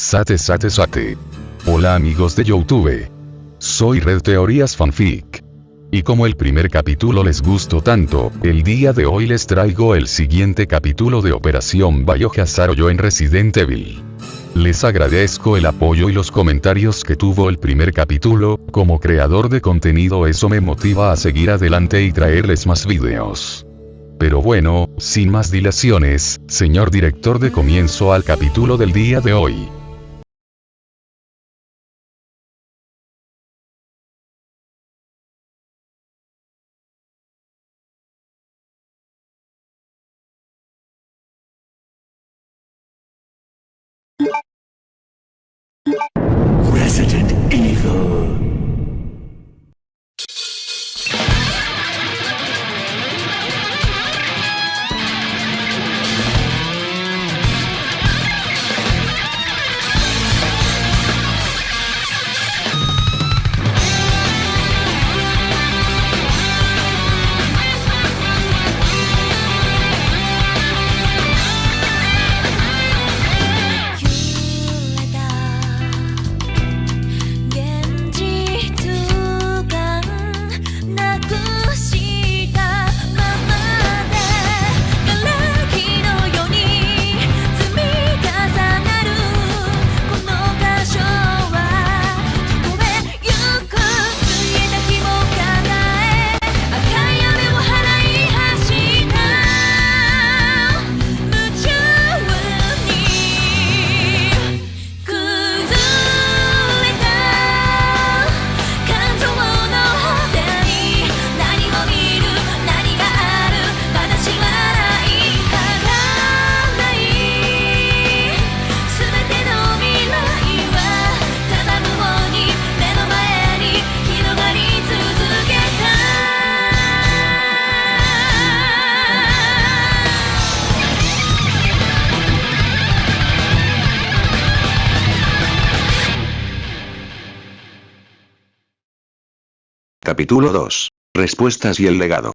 Sate sate sate. Hola amigos de YouTube. Soy Red Teorías Fanfic. Y como el primer capítulo les gustó tanto, el día de hoy les traigo el siguiente capítulo de Operación Biohazard Yo en Resident Evil. Les agradezco el apoyo y los comentarios que tuvo el primer capítulo. Como creador de contenido eso me motiva a seguir adelante y traerles más videos. Pero bueno, sin más dilaciones, señor director, de comienzo al capítulo del día de hoy. Resident Evil. Capítulo 2. Respuestas y el legado.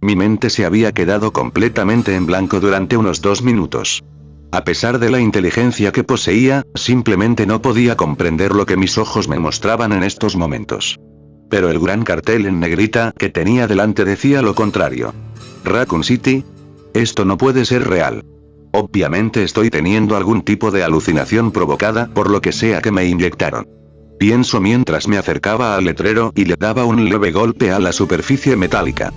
Mi mente se había quedado completamente en blanco durante unos 2 minutos. A pesar de la inteligencia que poseía, simplemente no podía comprender lo que mis ojos me mostraban en estos momentos. Pero el gran cartel en negrita que tenía delante decía lo contrario. Raccoon City. Esto no puede ser real. Obviamente estoy teniendo algún tipo de alucinación provocada por lo que sea que me inyectaron. Pienso mientras me acercaba al letrero y le daba un leve golpe a la superficie metálica.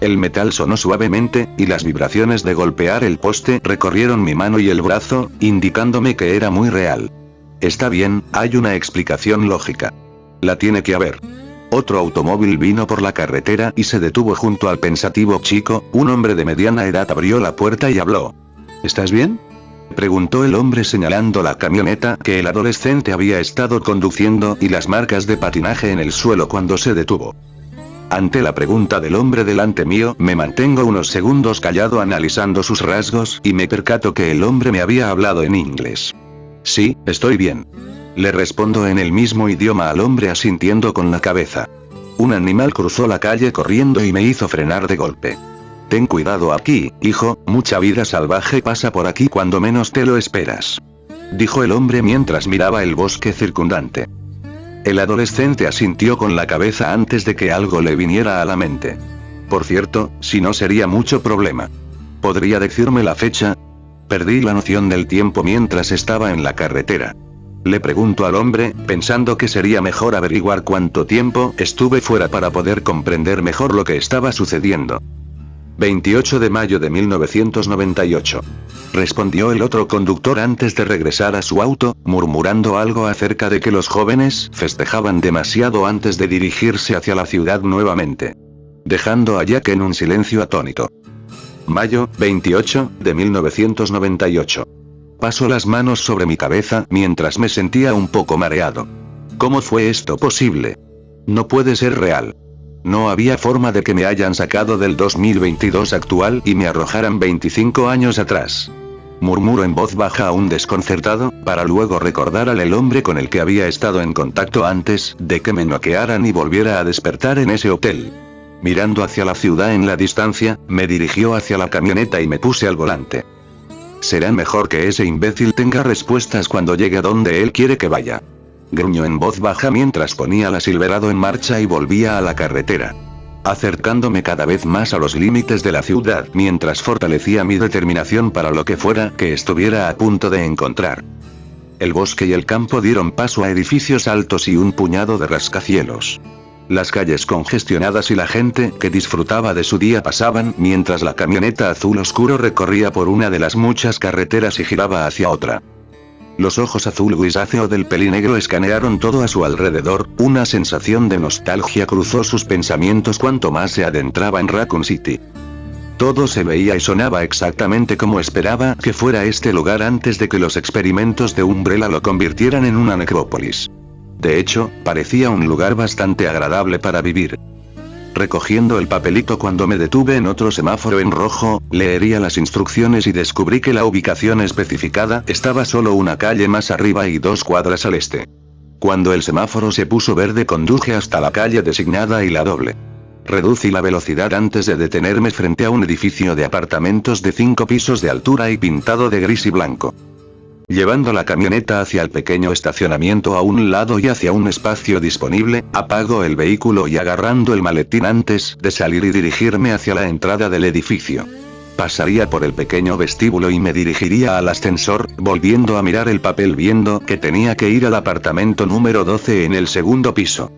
El metal sonó suavemente, y las vibraciones de golpear el poste recorrieron mi mano y el brazo, indicándome que era muy real. Está bien, hay una explicación lógica. La tiene que haber. Otro automóvil vino por la carretera y se detuvo junto al pensativo chico. Un hombre de mediana edad abrió la puerta y habló. ¿Estás bien?, preguntó el hombre señalando la camioneta que el adolescente había estado conduciendo y las marcas de patinaje en el suelo cuando se detuvo. Ante la pregunta del hombre delante mío, me mantengo unos segundos callado analizando sus rasgos y me percato que el hombre me había hablado en inglés. Sí, estoy bien. Le respondo en el mismo idioma al hombre asintiendo con la cabeza. Un animal cruzó la calle corriendo y me hizo frenar de golpe. Ten cuidado aquí, hijo, mucha vida salvaje pasa por aquí cuando menos te lo esperas. Dijo el hombre mientras miraba el bosque circundante. El adolescente asintió con la cabeza antes de que algo le viniera a la mente. Por cierto, si no sería mucho problema. ¿Podría decirme la fecha? Perdí la noción del tiempo mientras estaba en la carretera. Le pregunto al hombre, pensando que sería mejor averiguar cuánto tiempo estuve fuera para poder comprender mejor lo que estaba sucediendo. 28 de mayo de 1998. Respondió el otro conductor antes de regresar a su auto, murmurando algo acerca de que los jóvenes festejaban demasiado antes de dirigirse hacia la ciudad nuevamente. Dejando a Jack en un silencio atónito. Mayo, 28, de 1998. Paso las manos sobre mi cabeza mientras me sentía un poco mareado. ¿Cómo fue esto posible? No puede ser real. No había forma de que me hayan sacado del 2022 actual y me arrojaran 25 años atrás. Murmuro en voz baja aún desconcertado, para luego recordar al hombre con el que había estado en contacto antes de que me noquearan y volviera a despertar en ese hotel. Mirando hacia la ciudad en la distancia, me dirigió hacia la camioneta y me puse al volante. Será mejor que ese imbécil tenga respuestas cuando llegue a donde él quiere que vaya. Gruñó en voz baja mientras ponía la Silverado en marcha y volvía a la carretera. Acercándome cada vez más a los límites de la ciudad mientras fortalecía mi determinación para lo que fuera que estuviera a punto de encontrar. El bosque y el campo dieron paso a edificios altos y un puñado de rascacielos. Las calles congestionadas y la gente que disfrutaba de su día pasaban mientras la camioneta azul oscuro recorría por una de las muchas carreteras y giraba hacia otra. Los ojos azul grisáceo del pelinegro escanearon todo a su alrededor, una sensación de nostalgia cruzó sus pensamientos cuanto más se adentraba en Raccoon City. Todo se veía y sonaba exactamente como esperaba que fuera este lugar antes de que los experimentos de Umbrella lo convirtieran en una necrópolis. De hecho, parecía un lugar bastante agradable para vivir. Recogiendo el papelito cuando me detuve en otro semáforo en rojo, leería las instrucciones y descubrí que la ubicación especificada estaba solo una calle más arriba y 2 cuadras al este. Cuando el semáforo se puso verde conduje hasta la calle designada y la doble. Reducí la velocidad antes de detenerme frente a un edificio de apartamentos de 5 pisos de altura y pintado de gris y blanco. Llevando la camioneta hacia el pequeño estacionamiento a un lado y hacia un espacio disponible, apago el vehículo y agarrando el maletín antes de salir y dirigirme hacia la entrada del edificio. Pasaría por el pequeño vestíbulo y me dirigiría al ascensor, volviendo a mirar el papel viendo que tenía que ir al apartamento número 12 en el segundo piso.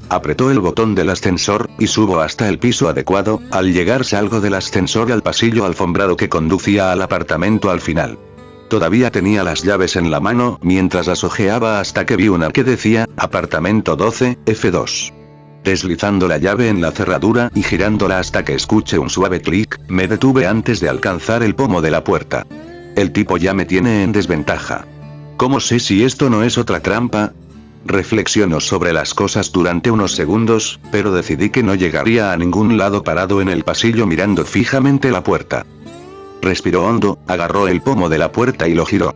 Apretó el botón del ascensor, y subo hasta el piso adecuado. Al llegar salgo del ascensor al pasillo alfombrado que conducía al apartamento al final. Todavía tenía las llaves en la mano mientras las ojeaba hasta que vi una que decía, apartamento 12, F2. Deslizando la llave en la cerradura y girándola hasta que escuché un suave clic, me detuve antes de alcanzar el pomo de la puerta. El tipo ya me tiene en desventaja. ¿Cómo sé si esto no es otra trampa? Reflexionó sobre las cosas durante unos segundos, pero decidí que no llegaría a ningún lado parado en el pasillo mirando fijamente la puerta. Respiró hondo, agarró el pomo de la puerta y lo giró.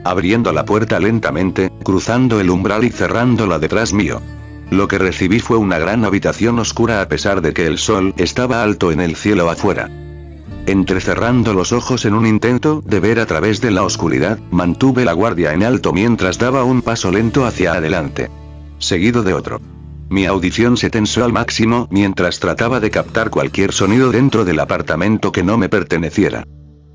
Abriendo la puerta lentamente, cruzando el umbral y cerrándola detrás mío. Lo que recibí fue una gran habitación oscura a pesar de que el sol estaba alto en el cielo afuera. Entrecerrando los ojos en un intento de ver a través de la oscuridad, mantuve la guardia en alto mientras daba un paso lento hacia adelante. Seguido de otro. Mi audición se tensó al máximo mientras trataba de captar cualquier sonido dentro del apartamento que no me perteneciera.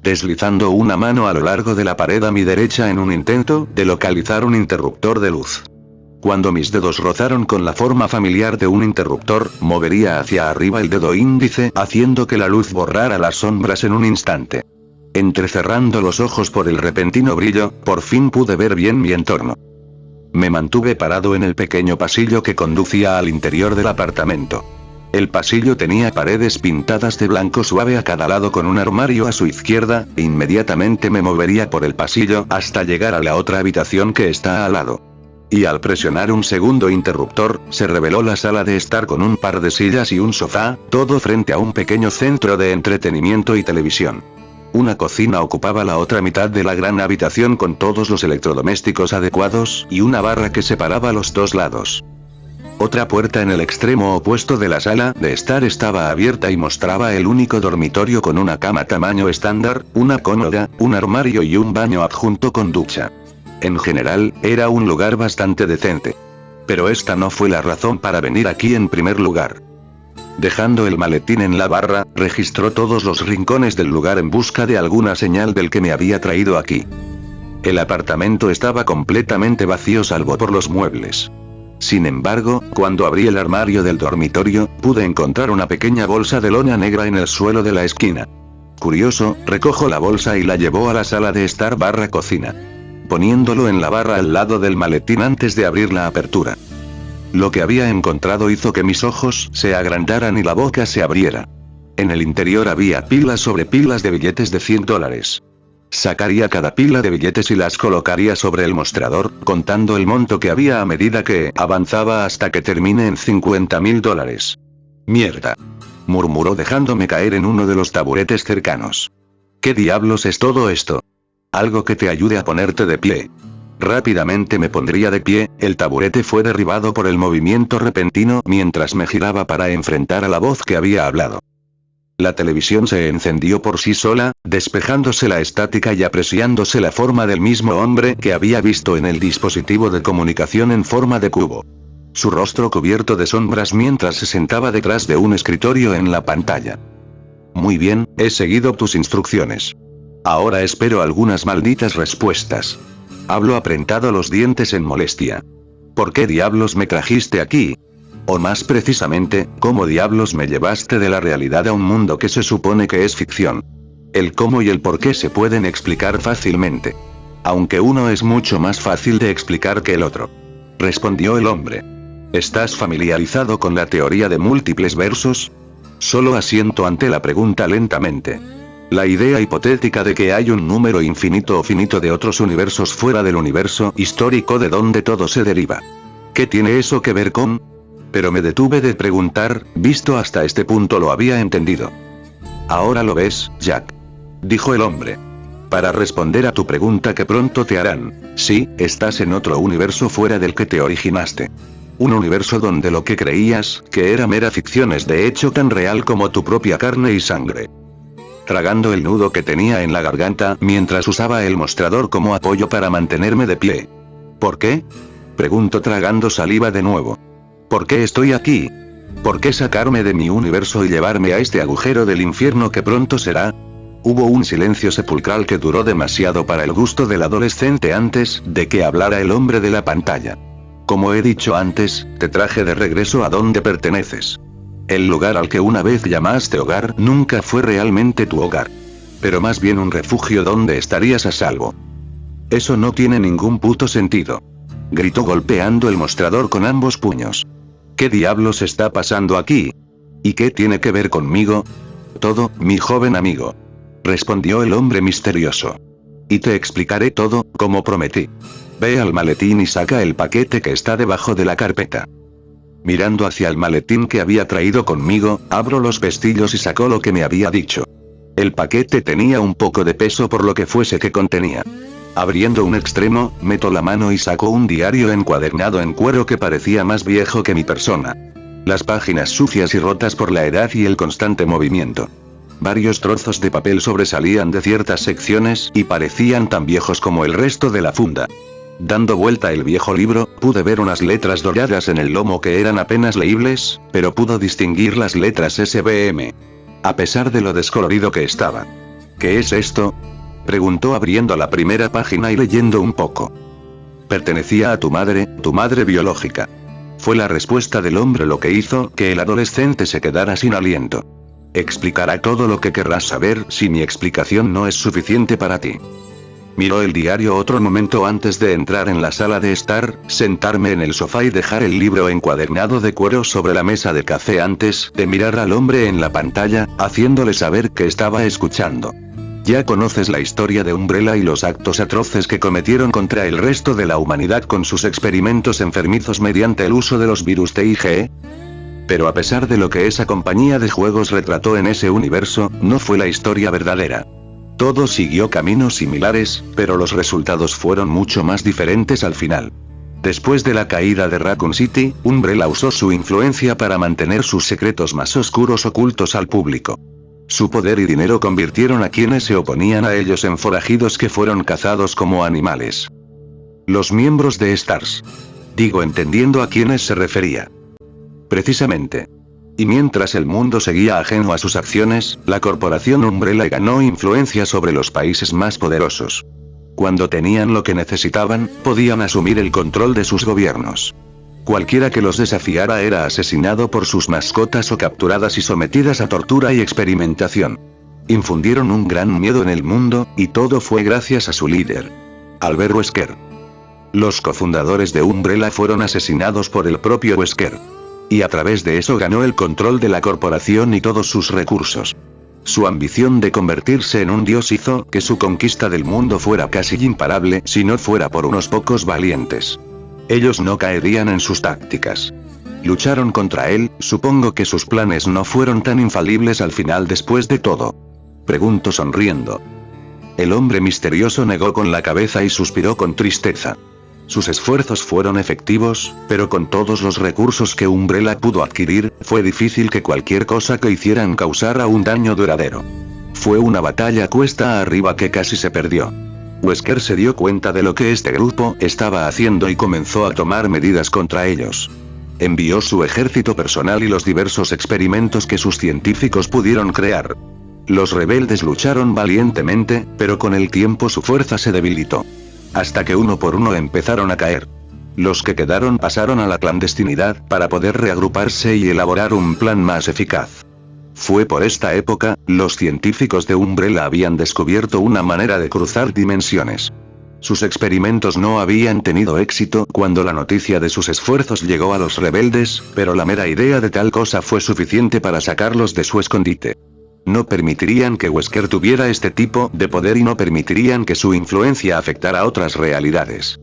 Deslizando una mano a lo largo de la pared a mi derecha en un intento de localizar un interruptor de luz. Cuando mis dedos rozaron con la forma familiar de un interruptor, movería hacia arriba el dedo índice haciendo que la luz borrara las sombras en un instante. Entrecerrando los ojos por el repentino brillo, por fin pude ver bien mi entorno. Me mantuve parado en el pequeño pasillo que conducía al interior del apartamento. El pasillo tenía paredes pintadas de blanco suave a cada lado con un armario a su izquierda, e inmediatamente me movería por el pasillo hasta llegar a la otra habitación que está al lado. Y al presionar un segundo interruptor, se reveló la sala de estar con un par de sillas y un sofá, todo frente a un pequeño centro de entretenimiento y televisión. Una cocina ocupaba la otra mitad de la gran habitación con todos los electrodomésticos adecuados y una barra que separaba los dos lados. Otra puerta en el extremo opuesto de la sala de estar estaba abierta y mostraba el único dormitorio con una cama tamaño estándar, una cómoda, un armario y un baño adjunto con ducha. En general, era un lugar bastante decente. Pero esta no fue la razón para venir aquí en primer lugar. Dejando el maletín en la barra, registró todos los rincones del lugar en busca de alguna señal del que me había traído aquí. El apartamento estaba completamente vacío salvo por los muebles. Sin embargo, cuando abrí el armario del dormitorio, pude encontrar una pequeña bolsa de lona negra en el suelo de la esquina. Curioso, recojo la bolsa y la llevó a la sala de estar barra cocina. Poniéndolo en la barra al lado del maletín antes de abrir la apertura. Lo que había encontrado hizo que mis ojos se agrandaran y la boca se abriera. En el interior había pilas sobre pilas de billetes de $100. Sacaría cada pila de billetes y las colocaría sobre el mostrador, contando el monto que había a medida que avanzaba hasta que termine en $50.000. Mierda. Murmuró dejándome caer en uno de los taburetes cercanos. ¿Qué diablos es todo esto? Algo que te ayude a ponerte de pie. Rápidamente me pondría de pie, el taburete fue derribado por el movimiento repentino mientras me giraba para enfrentar a la voz que había hablado. La televisión se encendió por sí sola, despejándose la estática y apreciándose la forma del mismo hombre que había visto en el dispositivo de comunicación en forma de cubo. Su rostro cubierto de sombras mientras se sentaba detrás de un escritorio en la pantalla. Muy bien, he seguido tus instrucciones. Ahora espero algunas malditas respuestas. Hablo apretando los dientes en molestia. ¿Por qué diablos me trajiste aquí? O más precisamente, ¿cómo diablos me llevaste de la realidad a un mundo que se supone que es ficción? El cómo y el por qué se pueden explicar fácilmente. Aunque uno es mucho más fácil de explicar que el otro. Respondió el hombre. ¿Estás familiarizado con la teoría de múltiples versos? Solo asiento ante la pregunta lentamente. La idea hipotética de que hay un número infinito o finito de otros universos fuera del universo histórico de donde todo se deriva. ¿Qué tiene eso que ver con? Pero me detuve de preguntar, visto hasta este punto lo había entendido. Ahora lo ves, Jack. Dijo el hombre. Para responder a tu pregunta que pronto te harán, sí, estás en otro universo fuera del que te originaste. Un universo donde lo que creías, que era mera ficción es de hecho tan real como tu propia carne y sangre. Tragando el nudo que tenía en la garganta mientras usaba el mostrador como apoyo para mantenerme de pie. ¿Por qué? Pregunto tragando saliva de nuevo. ¿Por qué estoy aquí? ¿Por qué sacarme de mi universo y llevarme a este agujero del infierno que pronto será? Hubo un silencio sepulcral que duró demasiado para el gusto del adolescente antes de que hablara el hombre de la pantalla. Como he dicho antes, te traje de regreso a donde perteneces. El lugar al que una vez llamaste hogar nunca fue realmente tu hogar. Pero más bien un refugio donde estarías a salvo. Eso no tiene ningún puto sentido. Gritó golpeando el mostrador con ambos puños. ¿Qué diablos está pasando aquí? ¿Y qué tiene que ver conmigo? Todo, mi joven amigo. Respondió el hombre misterioso. Y te explicaré todo, como prometí. Ve al maletín y saca el paquete que está debajo de la carpeta. Mirando hacia el maletín que había traído conmigo, abro los pestillos y sacó lo que me había dicho. El paquete tenía un poco de peso por lo que fuese que contenía. Abriendo un extremo, meto la mano y saco un diario encuadernado en cuero que parecía más viejo que mi persona. Las páginas sucias y rotas por la edad y el constante movimiento. Varios trozos de papel sobresalían de ciertas secciones y parecían tan viejos como el resto de la funda. Dando vuelta el viejo libro, pude ver unas letras doradas en el lomo que eran apenas leíbles, pero pudo distinguir las letras SBM. A pesar de lo descolorido que estaba. ¿Qué es esto? Preguntó abriendo la primera página y leyendo un poco. Pertenecía a tu madre biológica. Fue la respuesta del hombre lo que hizo que el adolescente se quedara sin aliento. Explicará todo lo que querrás saber si mi explicación no es suficiente para ti. Miró el diario otro momento antes de entrar en la sala de estar, sentarme en el sofá y dejar el libro encuadernado de cuero sobre la mesa de café antes de mirar al hombre en la pantalla, haciéndole saber que estaba escuchando. Ya conoces la historia de Umbrella y los actos atroces que cometieron contra el resto de la humanidad con sus experimentos enfermizos mediante el uso de los virus TIG. Pero a pesar de lo que esa compañía de juegos retrató en ese universo, no fue la historia verdadera. Todo siguió caminos similares, pero los resultados fueron mucho más diferentes al final. Después de la caída de Raccoon City, Umbrella usó su influencia para mantener sus secretos más oscuros ocultos al público. Su poder y dinero convirtieron a quienes se oponían a ellos en forajidos que fueron cazados como animales. Los miembros de STARS. Digo entendiendo a quienes se refería. Precisamente. Y mientras el mundo seguía ajeno a sus acciones, la corporación Umbrella ganó influencia sobre los países más poderosos. Cuando tenían lo que necesitaban, podían asumir el control de sus gobiernos. Cualquiera que los desafiara era asesinado por sus mascotas o capturadas y sometidas a tortura y experimentación. Infundieron un gran miedo en el mundo, y todo fue gracias a su líder, Albert Wesker. Los cofundadores de Umbrella fueron asesinados por el propio Wesker. Y a través de eso ganó el control de la corporación y todos sus recursos. Su ambición de convertirse en un dios hizo que su conquista del mundo fuera casi imparable si no fuera por unos pocos valientes. Ellos no caerían en sus tácticas. Lucharon contra él, supongo que sus planes no fueron tan infalibles al final después de todo. Pregunto sonriendo. El hombre misterioso negó con la cabeza y suspiró con tristeza. Sus esfuerzos fueron efectivos, pero con todos los recursos que Umbrella pudo adquirir, fue difícil que cualquier cosa que hicieran causara un daño duradero. Fue una batalla cuesta arriba que casi se perdió. Wesker se dio cuenta de lo que este grupo estaba haciendo y comenzó a tomar medidas contra ellos. Envió su ejército personal y los diversos experimentos que sus científicos pudieron crear. Los rebeldes lucharon valientemente, pero con el tiempo su fuerza se debilitó. Hasta que uno por uno empezaron a caer. Los que quedaron pasaron a la clandestinidad para poder reagruparse y elaborar un plan más eficaz. Fue por esta época, los científicos de Umbrella habían descubierto una manera de cruzar dimensiones. Sus experimentos no habían tenido éxito cuando la noticia de sus esfuerzos llegó a los rebeldes, pero la mera idea de tal cosa fue suficiente para sacarlos de su escondite. No permitirían que Wesker tuviera este tipo de poder y no permitirían que su influencia afectara a otras realidades.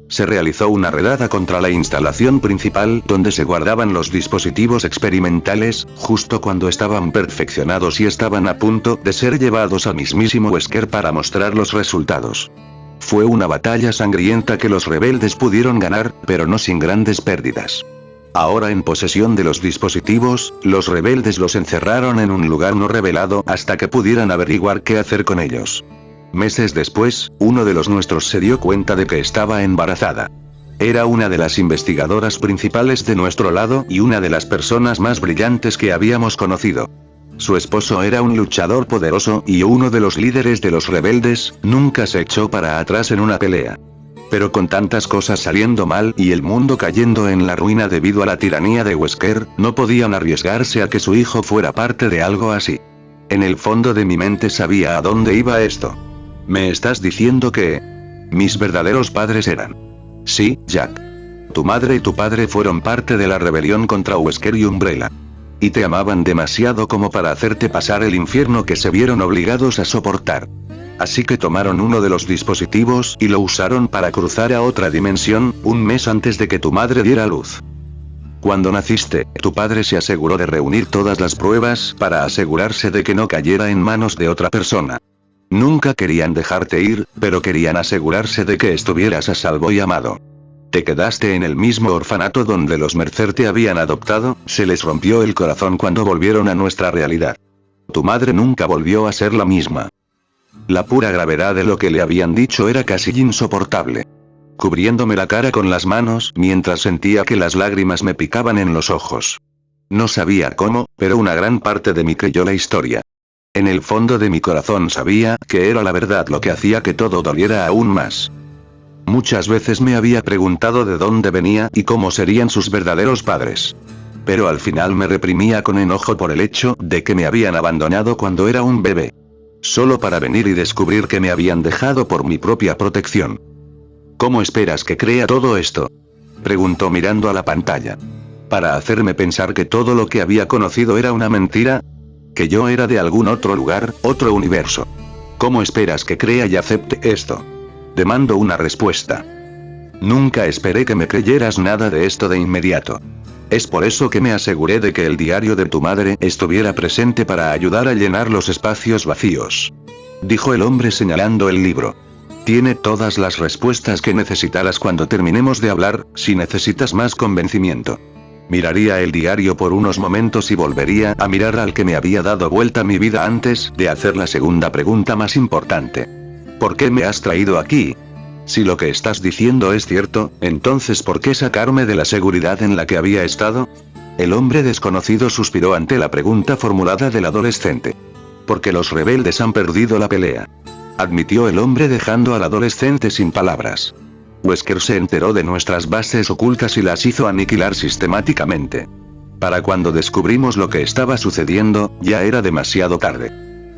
Se realizó una redada contra la instalación principal donde se guardaban los dispositivos experimentales, justo cuando estaban perfeccionados y estaban a punto de ser llevados al mismísimo Wesker para mostrar los resultados. Fue una batalla sangrienta que los rebeldes pudieron ganar, pero no sin grandes pérdidas. Ahora en posesión de los dispositivos, los rebeldes los encerraron en un lugar no revelado hasta que pudieran averiguar qué hacer con ellos. Meses después, uno de los nuestros se dio cuenta de que estaba embarazada. Era una de las investigadoras principales de nuestro lado y una de las personas más brillantes que habíamos conocido. Su esposo era un luchador poderoso y uno de los líderes de los rebeldes, nunca se echó para atrás en una pelea. Pero con tantas cosas saliendo mal y el mundo cayendo en la ruina debido a la tiranía de Wesker, no podían arriesgarse a que su hijo fuera parte de algo así. En el fondo de mi mente sabía a dónde iba esto. ¿Me estás diciendo que mis verdaderos padres eran? Sí, Jack. Tu madre y tu padre fueron parte de la rebelión contra Wesker y Umbrella. Y te amaban demasiado como para hacerte pasar el infierno que se vieron obligados a soportar. Así que tomaron uno de los dispositivos y lo usaron para cruzar a otra dimensión, un mes antes de que tu madre diera a luz. Cuando naciste, tu padre se aseguró de reunir todas las pruebas para asegurarse de que no cayera en manos de otra persona. Nunca querían dejarte ir, pero querían asegurarse de que estuvieras a salvo y amado. Te quedaste en el mismo orfanato donde los Mercer te habían adoptado, se les rompió el corazón cuando volvieron a nuestra realidad. Tu madre nunca volvió a ser la misma. La pura gravedad de lo que le habían dicho era casi insoportable. Cubriéndome la cara con las manos mientras sentía que las lágrimas me picaban en los ojos. No sabía cómo, pero una gran parte de mí creyó la historia. En el fondo de mi corazón sabía que era la verdad lo que hacía que todo doliera aún más. Muchas veces me había preguntado de dónde venía y cómo serían sus verdaderos padres. Pero al final me reprimía con enojo por el hecho de que me habían abandonado cuando era un bebé. Solo para venir y descubrir que me habían dejado por mi propia protección. ¿Cómo esperas que crea todo esto? Preguntó mirando a la pantalla. ¿Para hacerme pensar que todo lo que había conocido era una mentira? ¿Que yo era de algún otro lugar, otro universo? ¿Cómo esperas que crea y acepte esto? Demando una respuesta. Nunca esperé que me creyeras nada de esto de inmediato. Es por eso que me aseguré de que el diario de tu madre estuviera presente para ayudar a llenar los espacios vacíos. Dijo el hombre señalando el libro. Tiene todas las respuestas que necesitarás cuando terminemos de hablar, si necesitas más convencimiento. Miraría el diario por unos momentos y volvería a mirar al que me había dado vuelta mi vida antes de hacer la segunda pregunta más importante. ¿Por qué me has traído aquí? Si lo que estás diciendo es cierto, entonces ¿por qué sacarme de la seguridad en la que había estado? El hombre desconocido suspiró ante la pregunta formulada del adolescente. Porque los rebeldes han perdido la pelea. Admitió el hombre dejando al adolescente sin palabras. Wesker se enteró de nuestras bases ocultas y las hizo aniquilar sistemáticamente. Para cuando descubrimos lo que estaba sucediendo, ya era demasiado tarde.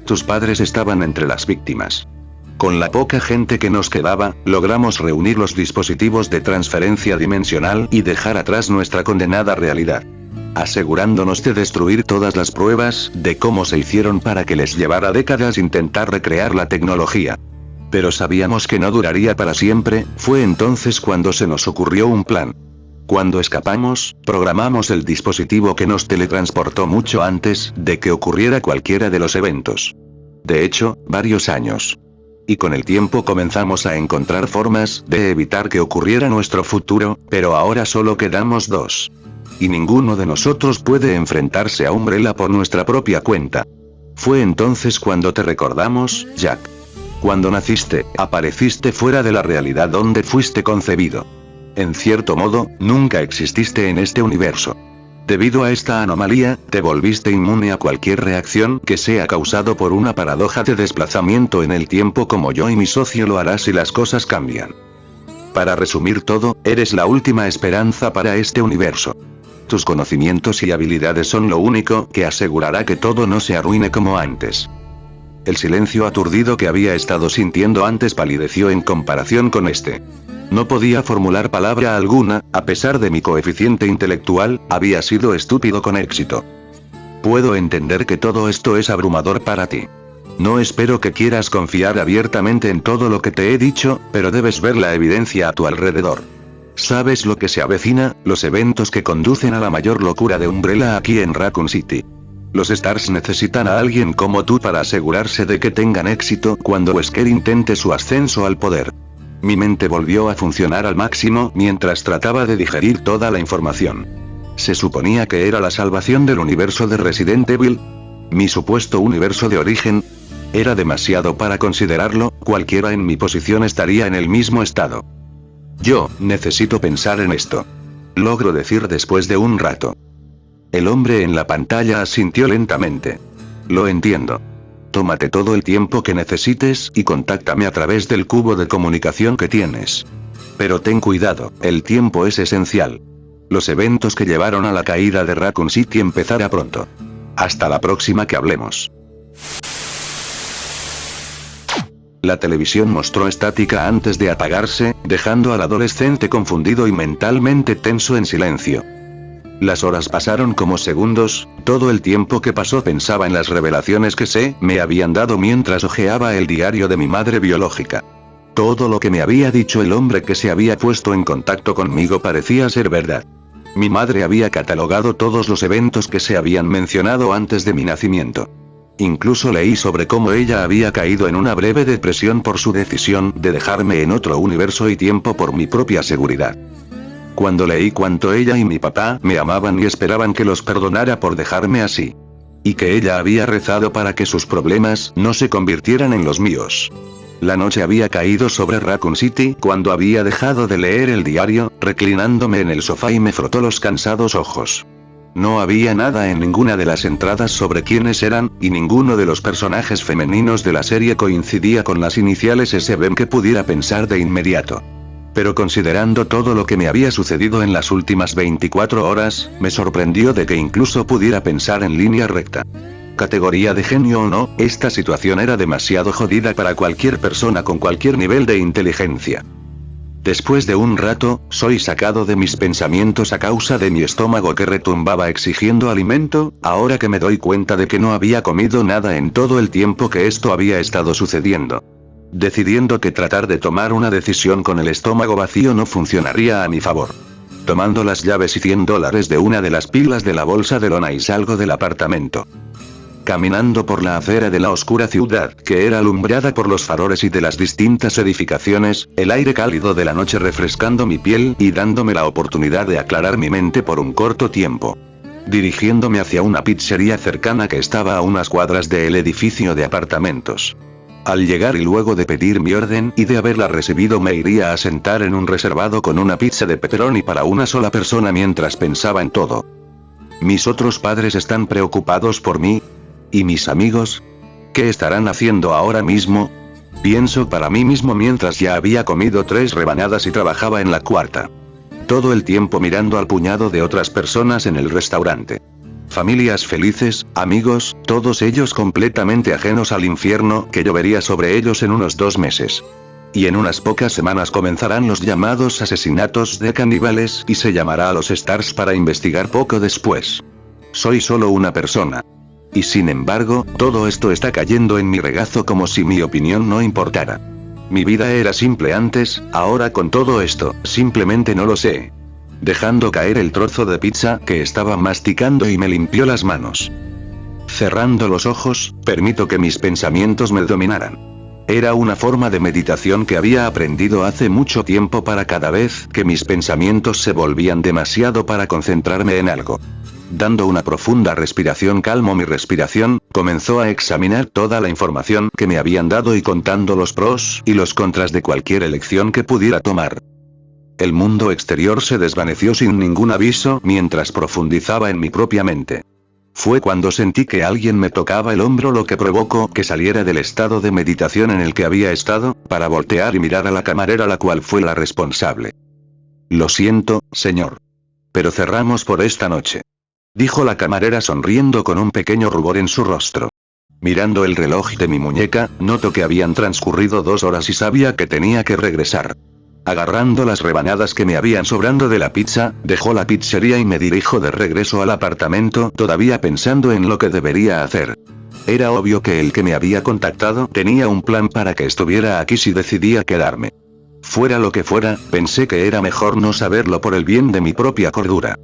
Tus padres estaban entre las víctimas. Con la poca gente que nos quedaba, logramos reunir los dispositivos de transferencia dimensional y dejar atrás nuestra condenada realidad. Asegurándonos de destruir todas las pruebas de cómo se hicieron para que les llevara décadas intentar recrear la tecnología. Pero sabíamos que no duraría para siempre, fue entonces cuando se nos ocurrió un plan. Cuando escapamos, programamos el dispositivo que nos teletransportó mucho antes de que ocurriera cualquiera de los eventos. De hecho, varios años. Y con el tiempo comenzamos a encontrar formas de evitar que ocurriera nuestro futuro, pero ahora solo quedamos dos. Y ninguno de nosotros puede enfrentarse a Umbrella por nuestra propia cuenta. Fue entonces cuando te recordamos, Jack. Cuando naciste, apareciste fuera de la realidad donde fuiste concebido. En cierto modo, nunca exististe en este universo. Debido a esta anomalía, te volviste inmune a cualquier reacción que sea causado por una paradoja de desplazamiento en el tiempo como yo y mi socio lo hará si las cosas cambian. Para resumir todo, eres la última esperanza para este universo. Tus conocimientos y habilidades son lo único que asegurará que todo no se arruine como antes. El silencio aturdido que había estado sintiendo antes palideció en comparación con este. No podía formular palabra alguna, a pesar de mi coeficiente intelectual, había sido estúpido con éxito. Puedo entender que todo esto es abrumador para ti. No espero que quieras confiar abiertamente en todo lo que te he dicho, pero debes ver la evidencia a tu alrededor. Sabes lo que se avecina, los eventos que conducen a la mayor locura de Umbrella aquí en Raccoon City. Los Stars necesitan a alguien como tú para asegurarse de que tengan éxito cuando Wesker intente su ascenso al poder. Mi mente volvió a funcionar al máximo mientras trataba de digerir toda la información. Se suponía que era la salvación del universo de Resident Evil. Mi supuesto universo de origen. Era demasiado para considerarlo, cualquiera en mi posición estaría en el mismo estado. Yo, necesito pensar en esto. Logro decir después de un rato. El hombre en la pantalla asintió lentamente. Lo entiendo. Tómate todo el tiempo que necesites y contáctame a través del cubo de comunicación que tienes. Pero ten cuidado, el tiempo es esencial. Los eventos que llevaron a la caída de Raccoon City empezará pronto. Hasta la próxima que hablemos. La televisión mostró estática antes de apagarse, dejando al adolescente confundido y mentalmente tenso en silencio. Las horas pasaron como segundos, todo el tiempo que pasó pensaba en las revelaciones que me habían dado mientras hojeaba el diario de mi madre biológica. Todo lo que me había dicho el hombre que se había puesto en contacto conmigo parecía ser verdad. Mi madre había catalogado todos los eventos que se habían mencionado antes de mi nacimiento. Incluso leí sobre cómo ella había caído en una breve depresión por su decisión de dejarme en otro universo y tiempo por mi propia seguridad. Cuando leí cuánto ella y mi papá me amaban y esperaban que los perdonara por dejarme así. Y que ella había rezado para que sus problemas no se convirtieran en los míos. La noche había caído sobre Raccoon City cuando había dejado de leer el diario, reclinándome en el sofá y me frotó los cansados ojos. No había nada en ninguna de las entradas sobre quiénes eran, y ninguno de los personajes femeninos de la serie coincidía con las iniciales SBM que pudiera pensar de inmediato. Pero considerando todo lo que me había sucedido en las últimas 24 horas, me sorprendió de que incluso pudiera pensar en línea recta. Categoría de genio o no, esta situación era demasiado jodida para cualquier persona con cualquier nivel de inteligencia. Después de un rato, soy sacado de mis pensamientos a causa de mi estómago que retumbaba exigiendo alimento, ahora que me doy cuenta de que no había comido nada en todo el tiempo que esto había estado sucediendo. Decidiendo que tratar de tomar una decisión con el estómago vacío no funcionaría a mi favor. Tomando las llaves y $100 de una de las pilas de la bolsa de lona y salgo del apartamento. Caminando por la acera de la oscura ciudad, que era alumbrada por los faroles y de las distintas edificaciones, el aire cálido de la noche refrescando mi piel y dándome la oportunidad de aclarar mi mente por un corto tiempo. Dirigiéndome hacia una pizzería cercana que estaba a unas cuadras del edificio de apartamentos. Al llegar y luego de pedir mi orden y de haberla recibido me iría a sentar en un reservado con una pizza de pepperoni para una sola persona mientras pensaba en todo. ¿Mis otros padres están preocupados por mí? ¿Y mis amigos? ¿Qué estarán haciendo ahora mismo? Pienso para mí mismo mientras ya había comido 3 rebanadas y trabajaba en la cuarta. Todo el tiempo mirando al puñado de otras personas en el restaurante. Familias felices, amigos, todos ellos completamente ajenos al infierno que llovería sobre ellos en unos 2 meses. Y en unas pocas semanas comenzarán los llamados asesinatos de caníbales y se llamará a los Stars para investigar poco después. Soy solo una persona. Y sin embargo, todo esto está cayendo en mi regazo como si mi opinión no importara. Mi vida era simple antes, ahora con todo esto, simplemente no lo sé. Dejando caer el trozo de pizza que estaba masticando y me limpió las manos. Cerrando los ojos, permito que mis pensamientos me dominaran. Era una forma de meditación que había aprendido hace mucho tiempo para cada vez que mis pensamientos se volvían demasiado para concentrarme en algo. Dando una profunda respiración calmó mi respiración, comenzó a examinar toda la información que me habían dado y contando los pros y los contras de cualquier elección que pudiera tomar. El mundo exterior se desvaneció sin ningún aviso mientras profundizaba en mi propia mente. Fue cuando sentí que alguien me tocaba el hombro lo que provocó que saliera del estado de meditación en el que había estado, para voltear y mirar a la camarera, la cual fue la responsable. Lo siento, señor. Pero cerramos por esta noche. Dijo la camarera sonriendo con un pequeño rubor en su rostro. Mirando el reloj de mi muñeca, noto que habían transcurrido 2 horas y sabía que tenía que regresar. Agarrando las rebanadas que me habían sobrando de la pizza, dejó la pizzería y me dirijo de regreso al apartamento, todavía pensando en lo que debería hacer. Era obvio que el que me había contactado tenía un plan para que estuviera aquí si decidía quedarme. Fuera lo que fuera, pensé que era mejor no saberlo por el bien de mi propia cordura.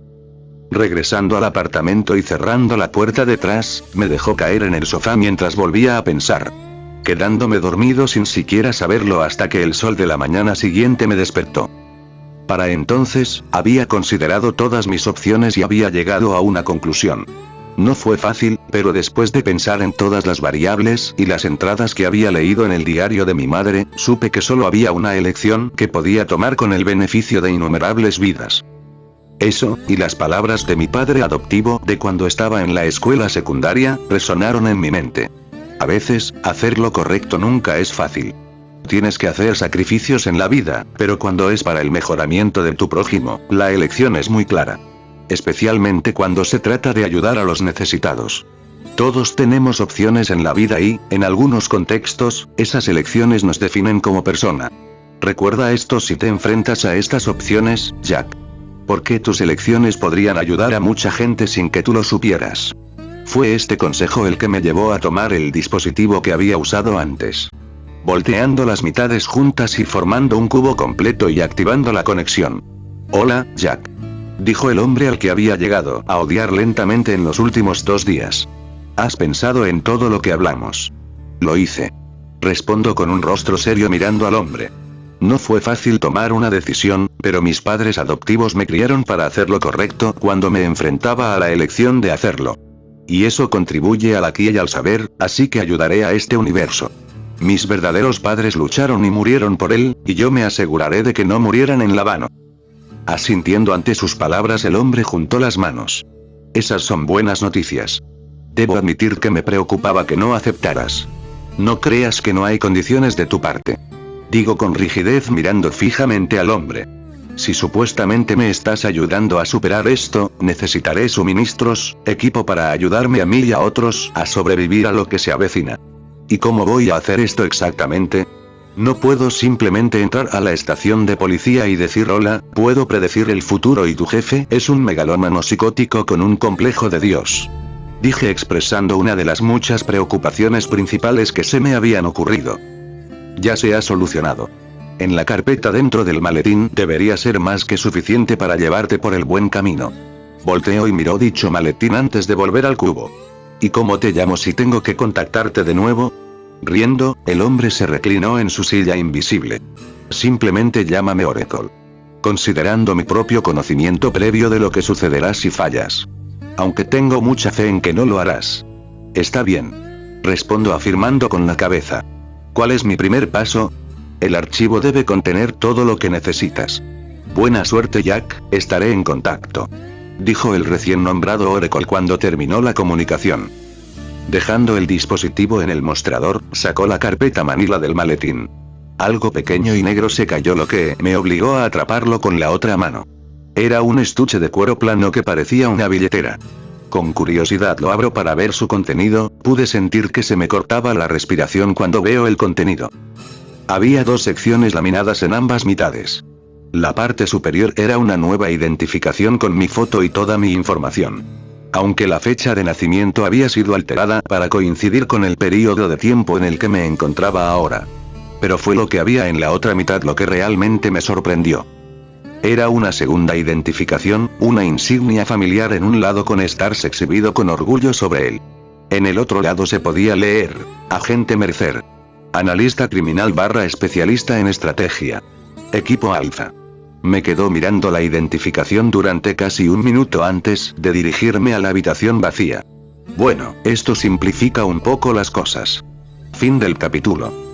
Regresando al apartamento y cerrando la puerta detrás, me dejó caer en el sofá mientras volvía a pensar. Quedándome dormido sin siquiera saberlo hasta que el sol de la mañana siguiente me despertó. Para entonces, había considerado todas mis opciones y había llegado a una conclusión. No fue fácil, pero después de pensar en todas las variables y las entradas que había leído en el diario de mi madre, supe que solo había una elección que podía tomar con el beneficio de innumerables vidas. Eso, y las palabras de mi padre adoptivo de cuando estaba en la escuela secundaria, resonaron en mi mente. A veces, hacer lo correcto nunca es fácil. Tienes que hacer sacrificios en la vida, pero cuando es para el mejoramiento de tu prójimo, la elección es muy clara. Especialmente cuando se trata de ayudar a los necesitados. Todos tenemos opciones en la vida y, en algunos contextos, esas elecciones nos definen como persona. Recuerda esto si te enfrentas a estas opciones, Jack. Porque tus elecciones podrían ayudar a mucha gente sin que tú lo supieras. Fue este consejo el que me llevó a tomar el dispositivo que había usado antes. Volteando las mitades juntas y formando un cubo completo y activando la conexión. Hola, Jack. Dijo el hombre al que había llegado a odiar lentamente en los últimos 2 días. ¿Has pensado en todo lo que hablamos? Lo hice. Respondo con un rostro serio mirando al hombre. No fue fácil tomar una decisión, pero mis padres adoptivos me criaron para hacer lo correcto cuando me enfrentaba a la elección de hacerlo. Y eso contribuye al aquí y al saber, así que ayudaré a este universo. Mis verdaderos padres lucharon y murieron por él, y yo me aseguraré de que no murieran en la vano. Asintiendo ante sus palabras, el hombre juntó las manos. Esas son buenas noticias. Debo admitir que me preocupaba que no aceptaras. No creas que no hay condiciones de tu parte. Digo con rigidez mirando fijamente al hombre. Si supuestamente me estás ayudando a superar esto, necesitaré suministros, equipo para ayudarme a mí y a otros a sobrevivir a lo que se avecina. ¿Y cómo voy a hacer esto exactamente? No puedo simplemente entrar a la estación de policía y decir hola, puedo predecir el futuro y tu jefe es un megalómano psicótico con un complejo de Dios. Dije expresando una de las muchas preocupaciones principales que se me habían ocurrido. Ya se ha solucionado. En la carpeta dentro del maletín debería ser más que suficiente para llevarte por el buen camino. Volteó y miró dicho maletín antes de volver al cubo. ¿Y cómo te llamo si tengo que contactarte de nuevo? Riendo, el hombre se reclinó en su silla invisible. Simplemente llámame Oracle. Considerando mi propio conocimiento previo de lo que sucederá si fallas. Aunque tengo mucha fe en que no lo harás. Está bien. Respondo afirmando con la cabeza. ¿Cuál es mi primer paso? El archivo debe contener todo lo que necesitas. Buena suerte, Jack, estaré en contacto. Dijo el recién nombrado Oracle cuando terminó la comunicación. Dejando el dispositivo en el mostrador, sacó la carpeta manila del maletín. Algo pequeño y negro se cayó, lo que me obligó a atraparlo con la otra mano. Era un estuche de cuero plano que parecía una billetera. Con curiosidad lo abro para ver su contenido, pude sentir que se me cortaba la respiración cuando veo el contenido. Había 2 secciones laminadas en ambas mitades. La parte superior era una nueva identificación con mi foto y toda mi información. Aunque la fecha de nacimiento había sido alterada para coincidir con el periodo de tiempo en el que me encontraba ahora. Pero fue lo que había en la otra mitad lo que realmente me sorprendió. Era una segunda identificación, una insignia familiar en un lado con Stars exhibido con orgullo sobre él. En el otro lado se podía leer, Agente Mercer. Analista criminal / especialista en estrategia. Equipo Alfa. Me quedó mirando la identificación durante casi un minuto antes de dirigirme a la habitación vacía. Bueno, esto simplifica un poco las cosas. Fin del capítulo.